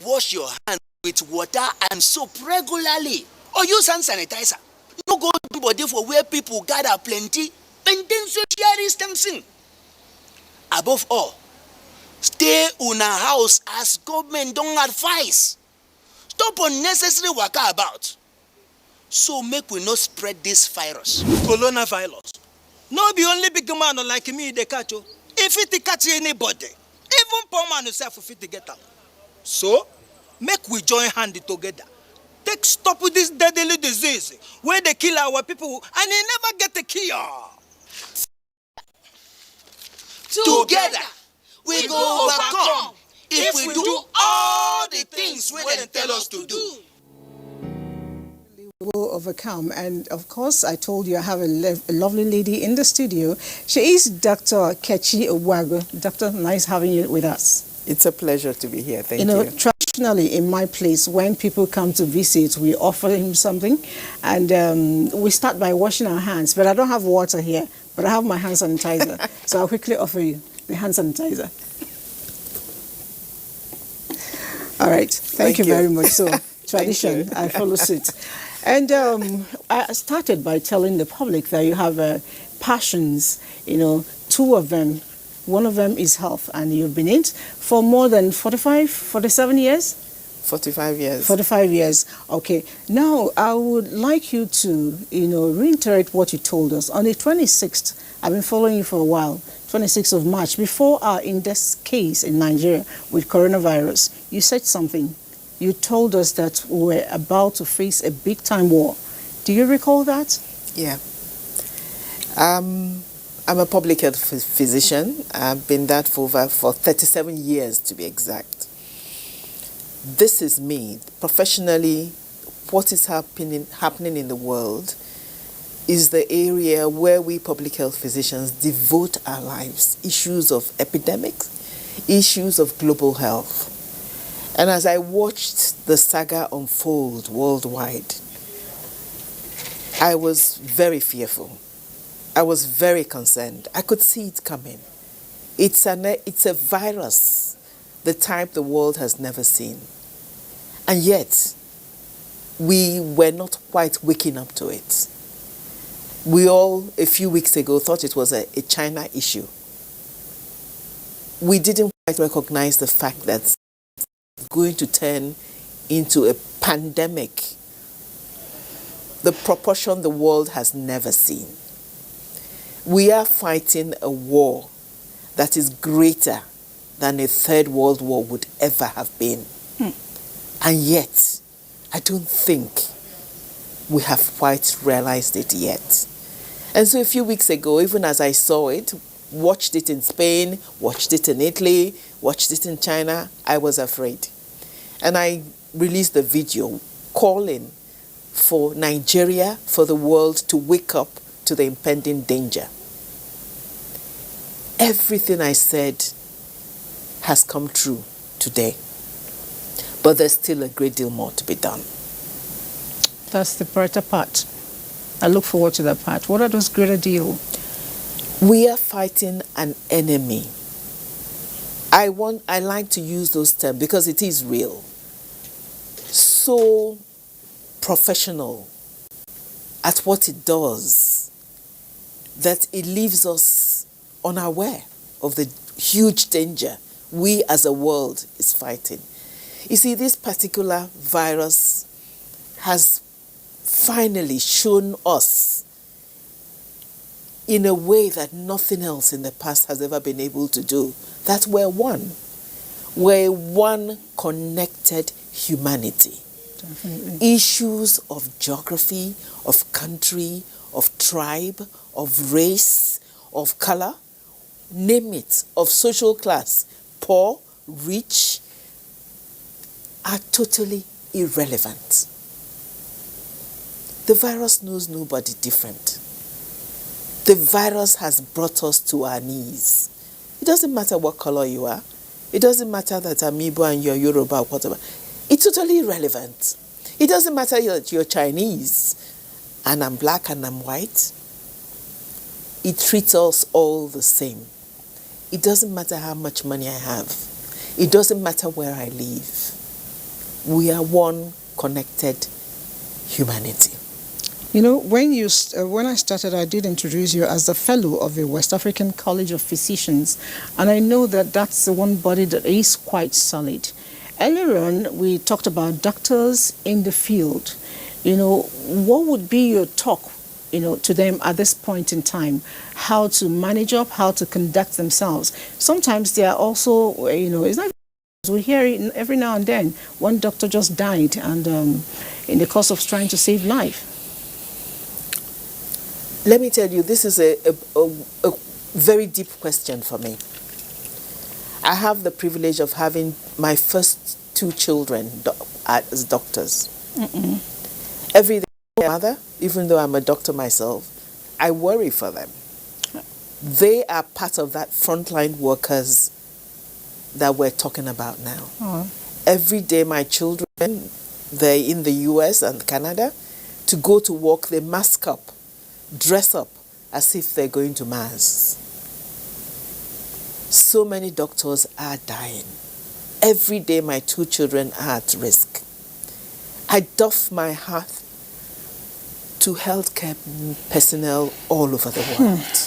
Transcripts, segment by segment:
Wash your hands with water and soap regularly, or use hand sanitizer. No go body for where people gather plenty. Maintain social distancing. Above all, stay una house as government don advise. Stop unnecessary waka about, so make we no spread this virus. Coronavirus no be only big man like me dey catch o. E fit catch anybody, even poor man sef fit get am. So make we join hand together take stop with this deadly disease wey dey kill our people and e never get a cure. Together we go overcome if we do all the things wey dem tell us to do. Will overcome. And of course, I told you I have a lovely lady in the studio. She is Dr. Kechi Ogbuagu. Doctor, nice having you with us. It's a pleasure to be here. Thank you. You know, traditionally in my place, when people come to visit, we offer him something, and we start by washing our hands. But I don't have water here, but I have my hand sanitizer. So I'll quickly offer you the hand sanitizer. All right. Thank you very much. So tradition, I follow suit. And I started by telling the public that you have passions, you know, two of them. One of them is health, and you've been in it for more than 47 years? 45 years. 45 years. Okay. Now, I would like you to, you know, reiterate what you told us. On the 26th, I've been following you for a while, 26th of March, before our index case in Nigeria with coronavirus, you said something. You told us that we were about to face a big-time war. Do you recall that? Yeah. I'm a public health physician. I've been that for 37 years, to be exact. This is me. Professionally, what is happening in the world is the area where we public health physicians devote our lives. Issues of epidemics, issues of global health. And as I watched the saga unfold worldwide, I was very fearful. I was very concerned. I could see it coming. It's a virus, the type the world has never seen. And yet, we were not quite waking up to it. We all, a few weeks ago, thought it was a China issue. We didn't quite recognize the fact that going to turn into a pandemic, the proportion the world has never seen. We are fighting a war that is greater than a third world war would ever have been. And yet, I don't think we have quite realized it yet. And so a few weeks ago, even as I saw it, watched it in Spain, watched it in Italy, watched it in China, I was afraid. And I released the video calling for Nigeria, for the world to wake up to the impending danger. Everything I said has come true today. But there's still a great deal more to be done. That's the brighter part. I look forward to that part. What are those greater deal? We are fighting an enemy. I like to use those terms because it is real. So professional at what it does that it leaves us unaware of the huge danger we as a world is fighting. You see, this particular virus has finally shown us in a way that nothing else in the past has ever been able to do, that we're one. We're one connected humanity. Definitely. Issues of geography, of country, of tribe, of race, of color, name it, of social class, poor, rich, are totally irrelevant. The virus knows nobody different. The virus has brought us to our knees. It doesn't matter what color you are. It doesn't matter that I'm Igbo and you're Yoruba or whatever. It's totally irrelevant. It doesn't matter that you're Chinese and I'm black and I'm white. It treats us all the same. It doesn't matter how much money I have. It doesn't matter where I live. We are one connected humanity. You know, when I started, I did introduce you as the fellow of the West African College of Physicians, and I know that that's the one body that is quite solid. Earlier on, we talked about doctors in the field. You know, what would be your talk, you know, to them at this point in time? How to manage up, how to conduct themselves. Sometimes they are also, you know, it's not. We hear it every now and then. One doctor just died, and in the course of trying to save life. Let me tell you, this is a very deep question for me. I have the privilege of having my first 2 children as doctors. Every day, my mother, even though I'm a doctor myself, I worry for them. They are part of that frontline workers that we're talking about now. Every day, my children, they're in the US and Canada, to go to work, they mask up, dress up as if they're going to Mars. So many doctors are dying. Every day my 2 children are at risk. I doff my hat to healthcare personnel all over the world.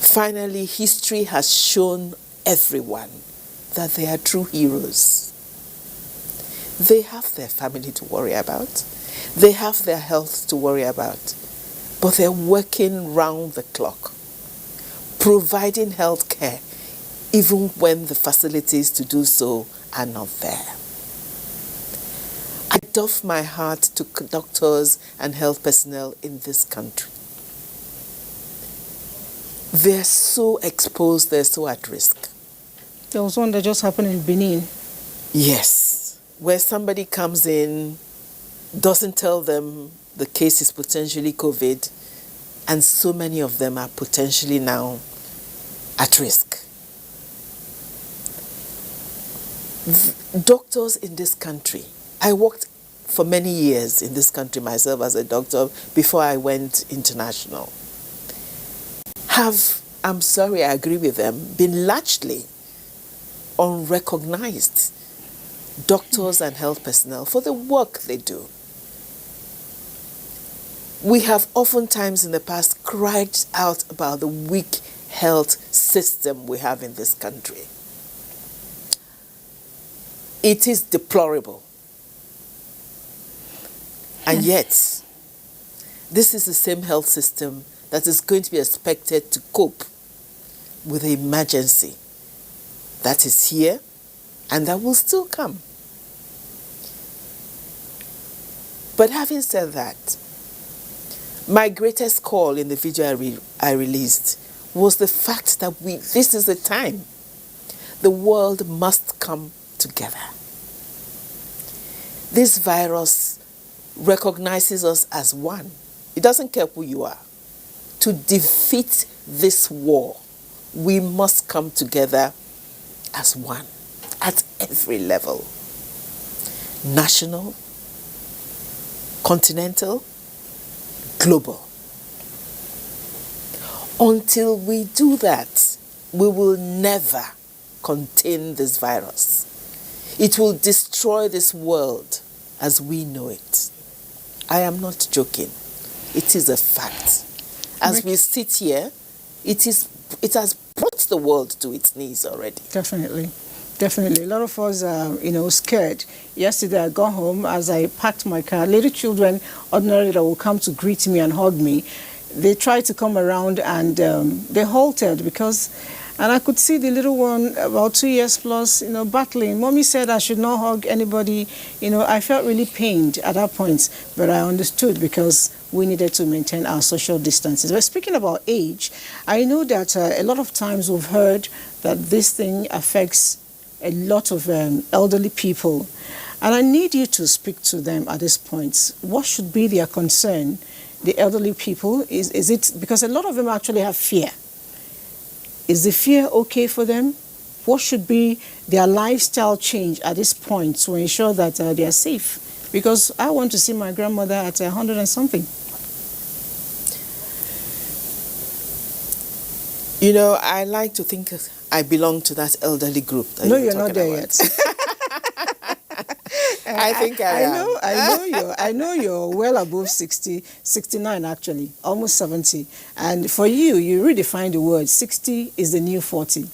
Finally, history has shown everyone that they are true heroes. They have their family to worry about. They have their health to worry about. But they're working round the clock, providing health care, even when the facilities to do so are not there. I doff my hat to doctors and health personnel in this country. They're so exposed, they're so at risk. There was one that just happened in Benin. Yes, where somebody comes in, doesn't tell them the case is potentially COVID, and so many of them are potentially now at risk. Doctors in this country, I worked for many years in this country myself as a doctor before I went international, have, I'm sorry, I agree with them, been largely unrecognized doctors and health personnel for the work they do. We have oftentimes in the past cried out about the weak health system we have in this country. It is deplorable. And yet, this is the same health system that is going to be expected to cope with the emergency that is here and that will still come. But having said that, my greatest call in the video I released was the fact that this is the time the world must come together. This virus recognizes us as one. It doesn't care who you are. To defeat this war, we must come together as one at every level. National, continental, global. Until we do that, we will never contain this virus. It will destroy this world as we know it. I am not joking. It is a fact. As we sit here, it has brought the world to its knees already. Definitely. Definitely. A lot of us are, scared. Yesterday I got home, as I packed my car, little children ordinarily that will come to greet me and hug me, they tried to come around and they halted and I could see the little one, about 2 years plus, battling. Mommy said I should not hug anybody. I felt really pained at that point, but I understood because we needed to maintain our social distances. But speaking about age, I know that a lot of times we've heard that this thing affects a lot of elderly people. And I need you to speak to them at this point. What should be their concern, the elderly people? Is it because a lot of them actually have fear? Is the fear okay for them? What should be their lifestyle change at this point to ensure that they are safe? Because I want to see my grandmother at 100 and something. I like to think I belong to that elderly group. No, you're not there yet. I think I am. I know you're well above 60, 69 actually, almost 70. And for you, you redefine the word 60 is the new 40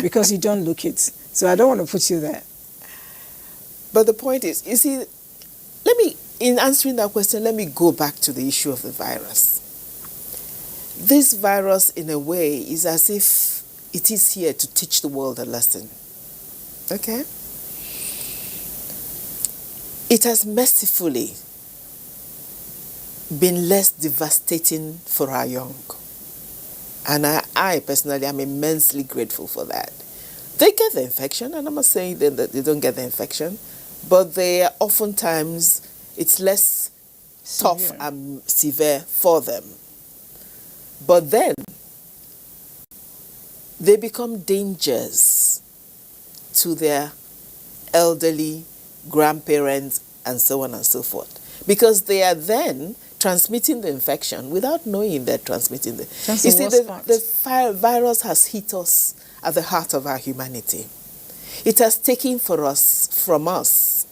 because you don't look it. So I don't want to put you there. But the point is, you see, in answering that question, let me go back to the issue of the virus. This virus, in a way, is as if it is here to teach the world a lesson. Okay? It has mercifully been less devastating for our young. And I personally am immensely grateful for that. They get the infection, and I'm not saying that they don't get the infection, but they are oftentimes, it's less tough and severe for them. But then, they become dangers to their elderly, grandparents, and so on and so forth. Because they are then transmitting the infection without knowing they're transmitting the... That's you the see, worst part. the virus has hit us at the heart of our humanity. It has taken from us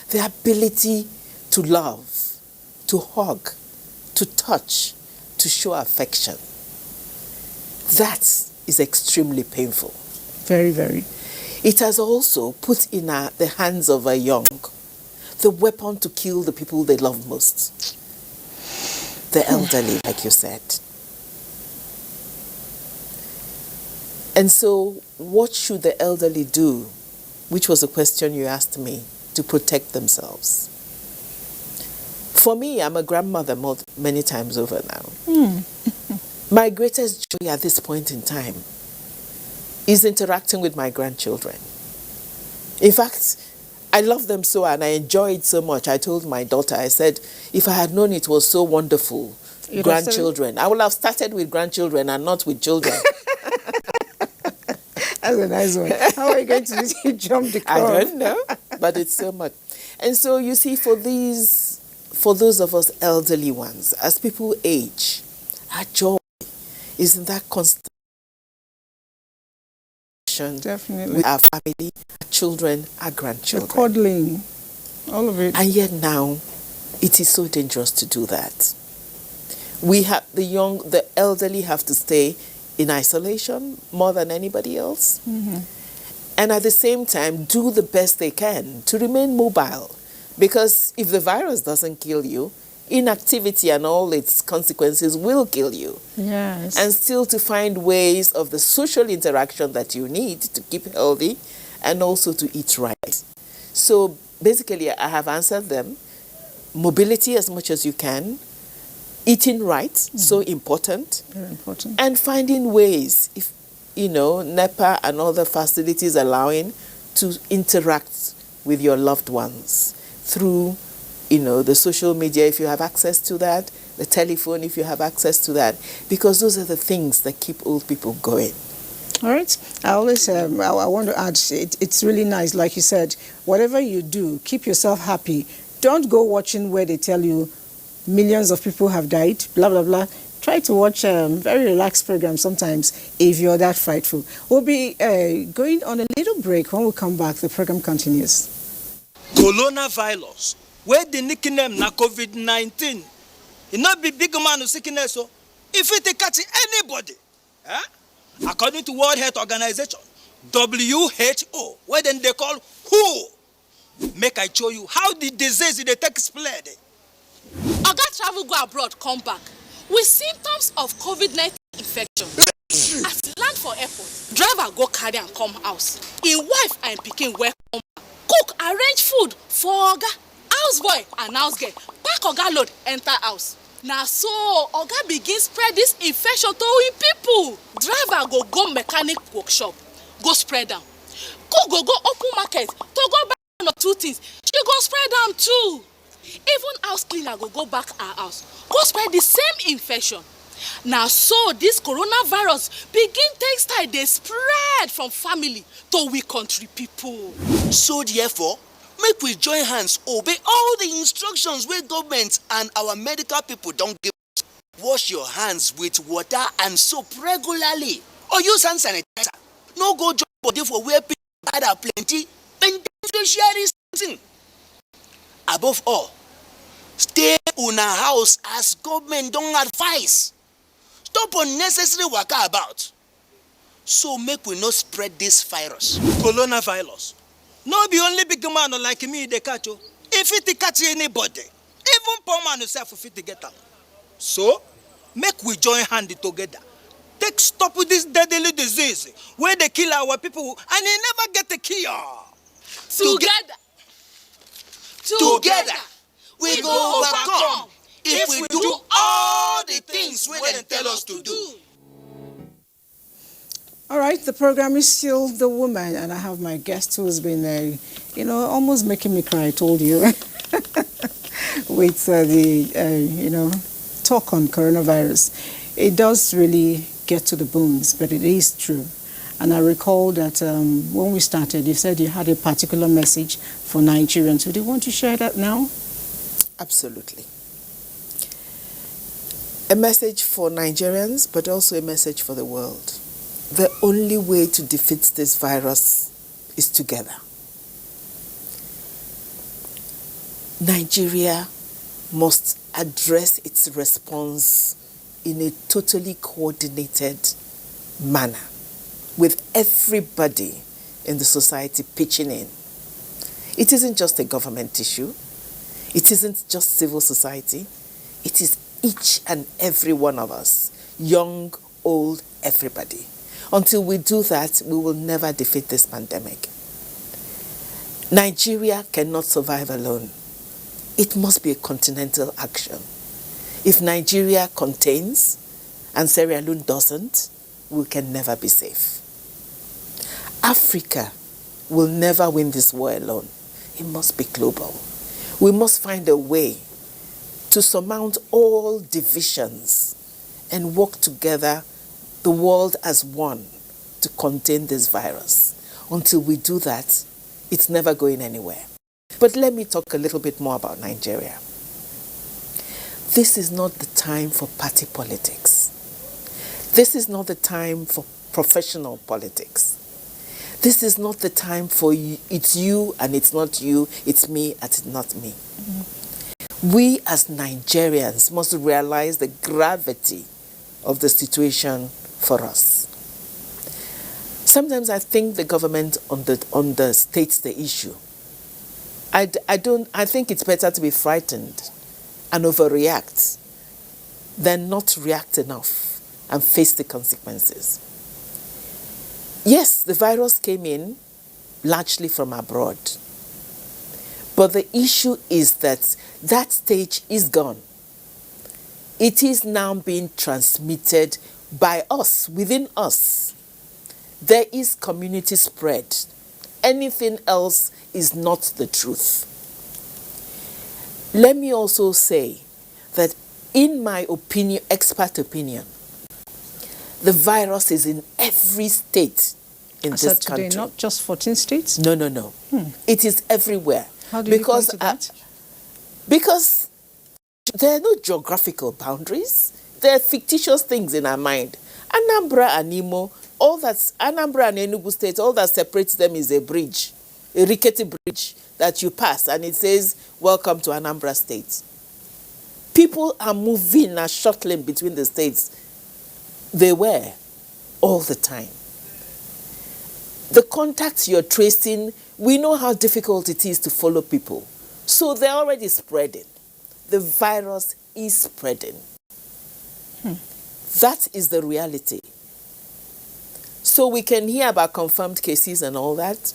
the ability to love, to hug, to touch, to show affection. That is extremely painful. Very, very. It has also put in the hands of our young the weapon to kill the people they love most. The elderly, like you said. And so, what should the elderly do? Which was a question you asked me, to protect themselves. For me, I'm a grandmother many times over now. My greatest joy at this point in time is interacting with my grandchildren. In fact, I love them so and I enjoy it so much. I told my daughter, I said, if I had known it was so wonderful, grandchildren, I would have started with grandchildren and not with children. That's a nice one. How are you going to jump the curve? I don't know, but it's so much. And so you see, for those of us elderly ones, as people age, our joy is in that constant Definitely. with our family, our children, our grandchildren. The cuddling, all of it. And yet now, it is so dangerous to do that. We have the elderly have to stay in isolation more than anybody else. And at the same time, do the best they can to remain mobile. Because if the virus doesn't kill you, inactivity and all its consequences will kill you. Yes. And still to find ways of the social interaction that you need to keep healthy and also to eat right. So basically, I have answered them. Mobility as much as you can. Eating right, so important. Very important. And finding ways, if NEPA and other facilities allowing, to interact with your loved ones through, the social media if you have access to that, the telephone if you have access to that, because those are the things that keep old people going. All right. I always, I want to add, it's really nice, like you said, whatever you do, keep yourself happy. Don't go watching where they tell you millions of people have died, blah, blah, blah. Try to watch very relaxed programs sometimes if you're that frightful. We'll be going on a little break. When we come back, the program continues. Coronavirus, where the nickname na COVID-19, it not be big man who sickness, so if it catch anybody, according to World Health Organization, WHO, where then they call WHO, make I show you how the disease they take spread. Oga travel go abroad, come back with symptoms of COVID-19 infection. As he land for airport, driver go carry and come house. Him wife and pikin welcome back. Cook arrange food for Oga. Houseboy and house girl pack Oga load enter house. Na so Oga begin spread this infection to him people. Driver go mechanic workshop, go spread am. Cook go open market to go buy one or two things. She go spread am too. Even house cleaner go back her house, go spread the same infection. Now so this coronavirus begin take style dey spread from family to we country people. So therefore, make we join hands obey all the instructions wey government and our medical people don give us. Wash your hands with water and soap regularly, or use hand sanitizer. No go join body for where people gather plenty, then dey share this thing. Above all, stay una house as government don advise. Stop unnecessary waka about. So make we not spread this virus. Coronavirus. No be only big man like me dey catch o. If it catch anybody, even poor man himself fit get am. So, make we join hand together. Take stop with this deadly disease where they kill our people and they never get a cure. Together, we go overcome if we do all the things wey dem tell us to do. All right, the program is still The Woman, and I have my guest who has been, almost making me cry, I told you, with the talk on coronavirus. It does really get to the bones, but it is true. And I recall that when we started, you said you had a particular message for Nigerians. Would you want to share that now? Absolutely. A message for Nigerians, but also a message for the world. The only way to defeat this virus is together. Nigeria must address its response in a totally coordinated manner, with everybody in the society pitching in. It isn't just a government issue. It isn't just civil society. It is each and every one of us, young, old, everybody. Until we do that, we will never defeat this pandemic. Nigeria cannot survive alone. It must be a continental action. If Nigeria contains and Sierra Leone doesn't, we can never be safe. Africa will never win this war alone. It must be global. We must find a way to surmount all divisions and work together, the world as one, to contain this virus. Until we do that, it's never going anywhere. But let me talk a little bit more about Nigeria. This is not the time for party politics. This is not the time for professional politics. This is not the time for it's you and it's not you, it's me and it's not me. Mm-hmm. We as Nigerians must realize the gravity of the situation for us. Sometimes I think the government understates the issue. I think it's better to be frightened and overreact than not react enough and face the consequences. Yes, the virus came in largely from abroad. But the issue is that that stage is gone. It is now being transmitted by us, within us. There is community spread. Anything else is not the truth. Let me also say that in my opinion, expert opinion, the virus is in every state in this country. Today, not just 14 states? No. It is everywhere. How do you come to that? Because there are no geographical boundaries. There are fictitious things in our mind. Anambra and Imo, Anambra and Enugu states, all that separates them is a bridge, a rickety bridge that you pass and it says, "Welcome to Anambra State." People are moving a short lane between the states. They were all the time. The contacts you're tracing, we know how difficult it is to follow people. So they're already spreading. The virus is spreading. That is the reality. So we can hear about confirmed cases and all that.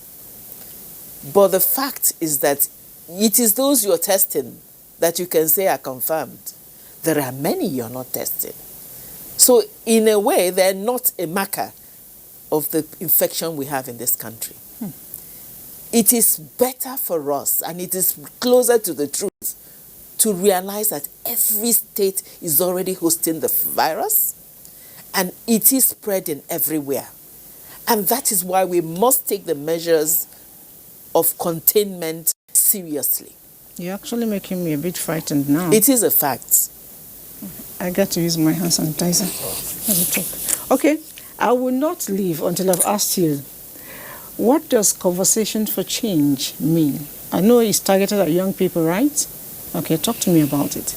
But the fact is that it is those you're testing that you can say are confirmed. There are many you're not testing. So in a way, they're not a marker of the infection we have in this country. It is better for us, and it is closer to the truth, to realize that every state is already hosting the virus, and it is spreading everywhere. And that is why we must take the measures of containment seriously. You're actually making me a bit frightened now. It is a fact. I got to use my hand sanitizer. Let me talk. Okay, I will not leave until I've asked you, what does conversation for change mean? I know it's targeted at young people, right? Okay, talk to me about it.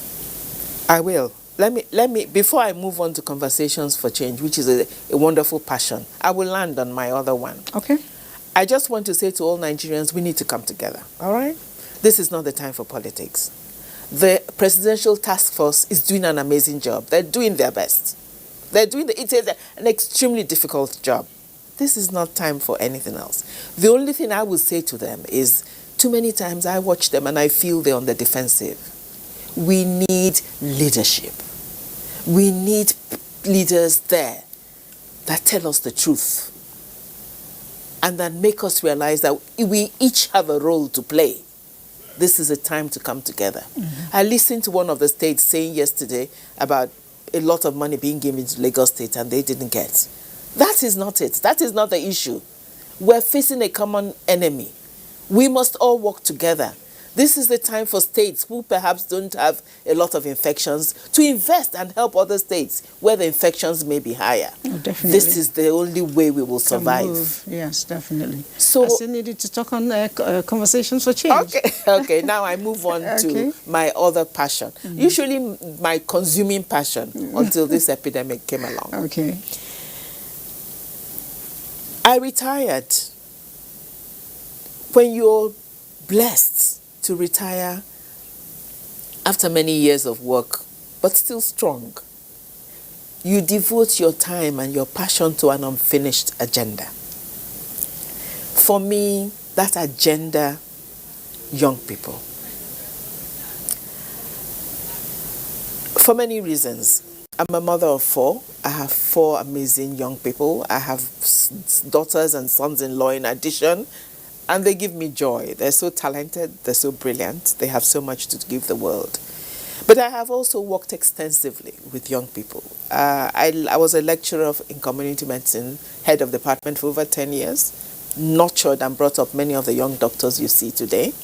I will. Let me, before I move on to Conversations for Change, which is a wonderful passion, I will land on my other one. Okay. I just want to say to all Nigerians, we need to come together, all right? This is not the time for politics. The Presidential Task Force is doing an amazing job. They're doing their best. It's an extremely difficult job. This is not time for anything else. The only thing I would say to them is, too many times I watch them and I feel they're on the defensive. We need leadership. We need leaders there that tell us the truth and that make us realize that we each have a role to play. This is a time to come together. I listened to one of the states saying yesterday about a lot of money being given to Lagos State and they didn't get. That is not it. That is not the issue. We're facing a common enemy. We must all work together. This is the time for states who perhaps don't have a lot of infections to invest and help other states where the infections may be higher. Oh, definitely. This is the only way we will survive. Yes, definitely. So I still needed to talk on Conversations for Change. Okay. Now I move on to my other passion. Usually my consuming passion until this epidemic came along. Okay. I retired. When you're blessed to retire after many years of work, but still strong, you devote your time and your passion to an unfinished agenda. For me, that agenda, young people. For many reasons. I'm a mother of 4. I have 4 amazing young people. I have daughters and sons-in-law in addition. And they give me joy. They're so talented, they're so brilliant, they have so much to give the world. But I have also worked extensively with young people. I was a lecturer in community medicine, head of department for over 10 years, nurtured and brought up many of the young doctors you see today.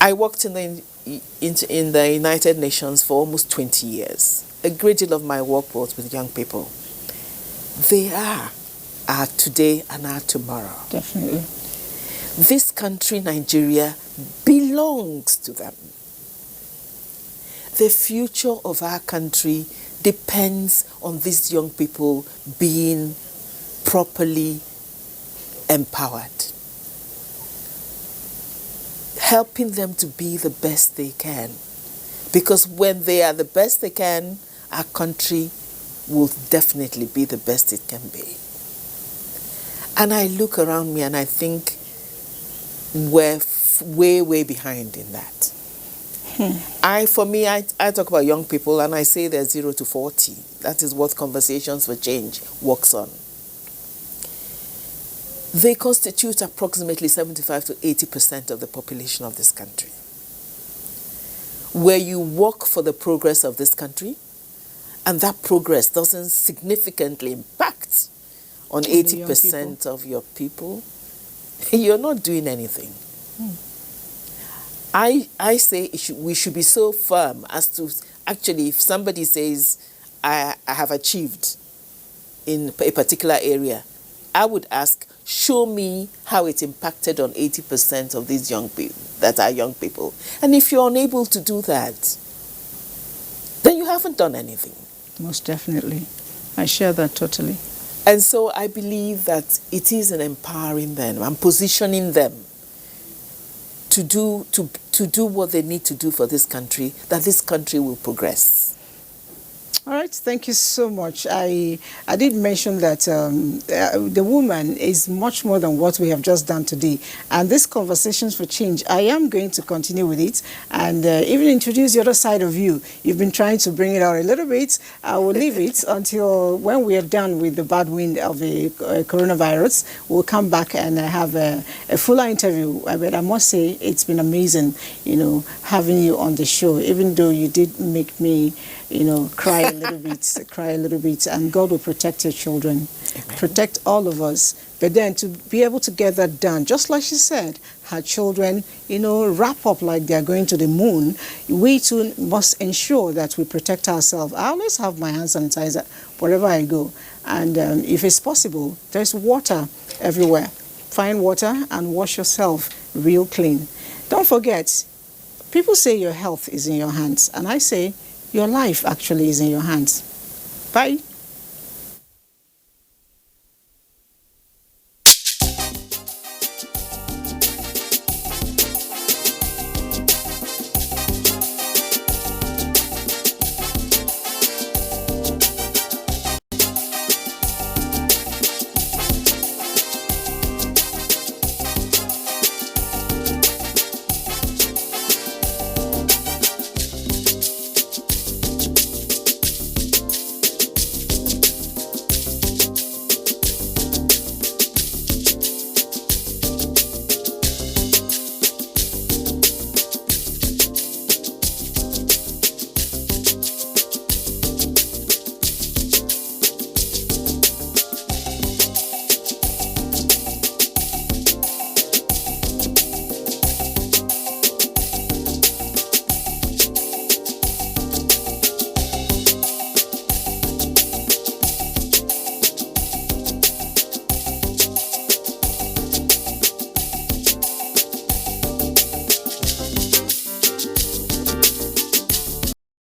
I worked in the United Nations for almost 20 years. A great deal of my work was with young people. They are today and are tomorrow. Definitely. This country, Nigeria, belongs to them. The future of our country depends on these young people being properly empowered. Helping them to be the best they can. Because when they are the best they can, our country will definitely be the best it can be. And I look around me and I think we're way behind in that. I talk about young people and I say they're 0 to 40. That is what Conversations for Change works on. They constitute approximately 75 to 80% of the population of this country. Where you work for the progress of this country, and that progress doesn't significantly impact on 80% of your people, you're not doing anything. I say we should be so firm as to actually, if somebody says, I have achieved in a particular area, I would ask, show me how it impacted on 80% of these young people that are young people. And if you're unable to do that, then you haven't done anything. Most definitely. I share that totally. And so I believe that it is in empowering them and positioning them to do what they need to do for this country, that this country will progress. All right, thank you so much. I did mention that the woman is much more than what we have just done today. And this Conversations for Change, I am going to continue with it and even introduce the other side of you. You've been trying to bring it out a little bit. I will leave it until when we are done with the bad wind of the coronavirus. We'll come back and have a fuller interview. But I must say, it's been amazing, having you on the show, even though you did make me, cry a little bit, and God will protect your children, Amen. Protect all of us. But then to be able to get that done, just like she said, her children, wrap up like they're going to the moon, we too must ensure that we protect ourselves. I always have my hand sanitizer wherever I go. And if it's possible, there's water everywhere. Find water and wash yourself. real clean. Don't forget, people say your health is in your hands, and I say your life actually is in your hands. Bye.